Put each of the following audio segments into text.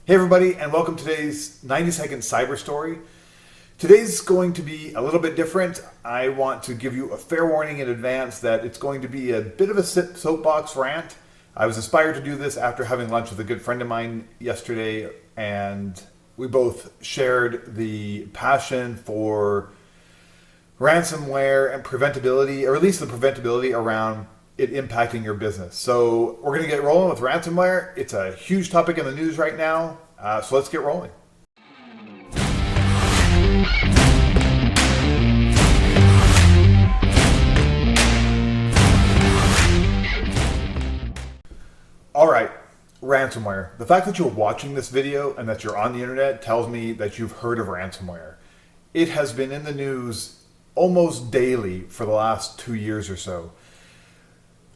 Hey everybody, and welcome to today's 90-second cyber story. Today's going to be a little bit different. I want to give you a fair warning in advance that it's going to be a bit of a soapbox rant. I was inspired to do this after having lunch with a good friend of mine yesterday, and we both shared the passion for ransomware and preventability, or at least the preventability around it impacting your business. So we're going to get rolling with ransomware. It's a huge topic in the news right now, so let's get rolling. All right, ransomware. The fact that you're watching this video and that you're on the internet tells me that you've heard of ransomware. It has been in the news almost daily for the last 2 years or so.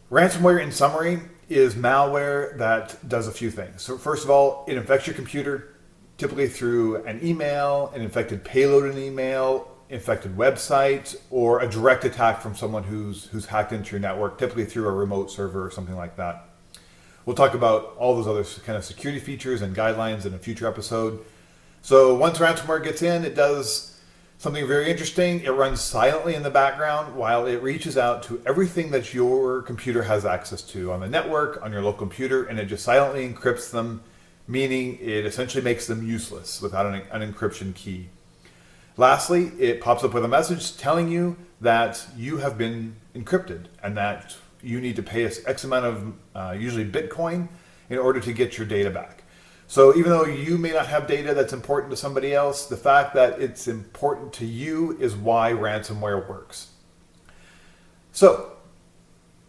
Ransomware, in summary, is malware that does a few things. So first of all, it infects your computer, typically through an email, an infected payload in an email, infected website, or a direct attack from someone who's hacked into your network, typically through a remote server or something like that. We'll talk about all those other kind of security features and guidelines in a future episode. So once ransomware gets in, it does something very interesting. It runs silently in the background while it reaches out to everything that your computer has access to on the network, on your local computer, and it just silently encrypts them, meaning it essentially makes them useless without an encryption key. Lastly, it pops up with a message telling you that you have been encrypted and that you need to pay X amount of usually Bitcoin in order to get your data back. So even though you may not have data that's important to somebody else, the fact that it's important to you is why ransomware works. So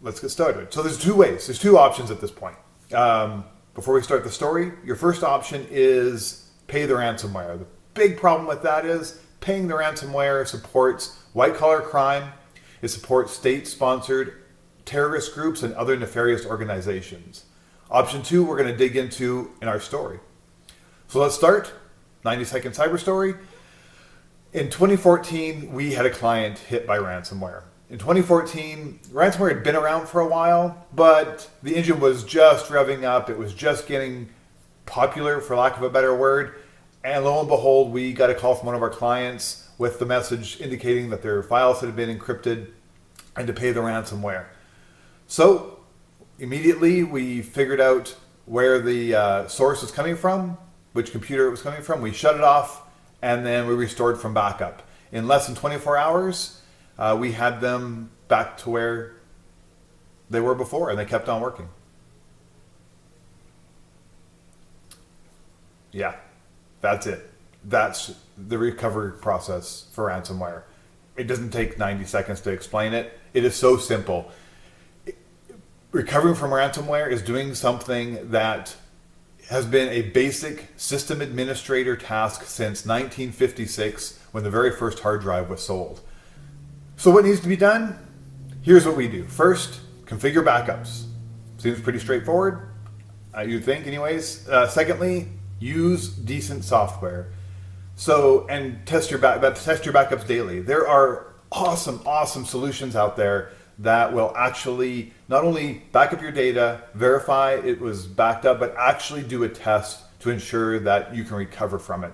let's get started. So there's two options at this point. Before we start the story, your first option is pay the ransomware. The big problem with that is paying the ransomware supports white collar crime. It supports state-sponsored terrorist groups and other nefarious organizations. Option two, we're going to dig into in our story. So let's start. 90-second cyber story. In 2014, we had a client hit by ransomware. In 2014, ransomware had been around for a while, but the engine was just revving up. It was just getting popular, for lack of a better word. And lo and behold, we got a call from one of our clients with the message indicating that their files had been encrypted and to pay the ransomware. So immediately, we figured out where the source was coming from, which computer it was coming from. We shut it off, and then we restored from backup. In less than 24 hours, we had them back to where they were before, and they kept on working. Yeah, that's it. That's the recovery process for ransomware. It doesn't take 90 seconds to explain it. It is so simple. Recovering from ransomware is doing something that has been a basic system administrator task since 1956 when the very first hard drive was sold. So what needs to be done? Here's what we do. First, configure backups. Seems pretty straightforward, you'd think anyways. Secondly, use decent software. And test your backups daily. There are awesome solutions out there that will actually not only back up your data, verify it was backed up, but actually do a test to ensure that you can recover from it,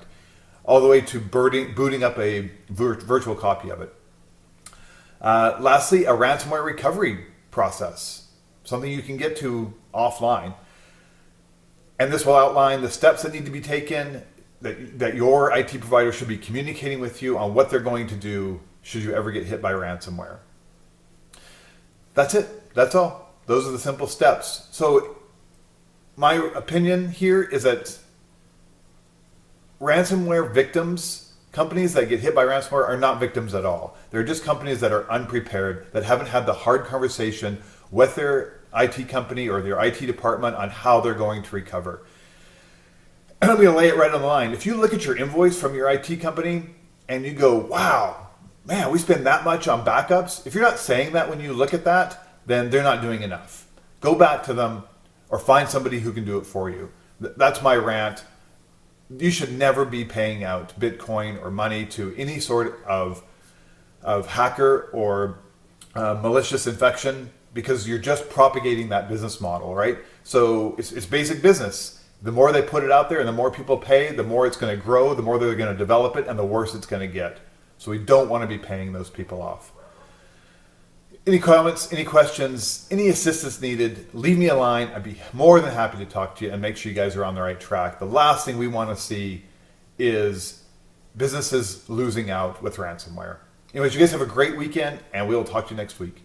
all the way to booting up a virtual copy of it. Lastly, a ransomware recovery process, something you can get to offline. And this will outline the steps that need to be taken, that your IT provider should be communicating with you on what they're going to do should you ever get hit by ransomware. That's it. That's all. Those are the simple steps. So my opinion here is that ransomware victims, companies that get hit by ransomware, are not victims at all. They're just companies that are unprepared, that haven't had the hard conversation with their IT company or their IT department on how they're going to recover. And I'm going to lay it right on the line. If you look at your invoice from your IT company and you go, wow, man, we spend that much on backups. If you're not saying that when you look at that, then they're not doing enough. Go back to them or find somebody who can do it for you. That's my rant. You should never be paying out Bitcoin or money to any sort of hacker or malicious infection, because you're just propagating that business model, right? So it's basic business. The more they put it out there and the more people pay, the more it's going to grow, the more they're going to develop it, and the worse it's going to get. So we don't want to be paying those people off. Any comments, any questions, any assistance needed, leave me a line. I'd be more than happy to talk to you and make sure you guys are on the right track. The last thing we want to see is businesses losing out with ransomware. Anyways, you guys have a great weekend, and we'll talk to you next week.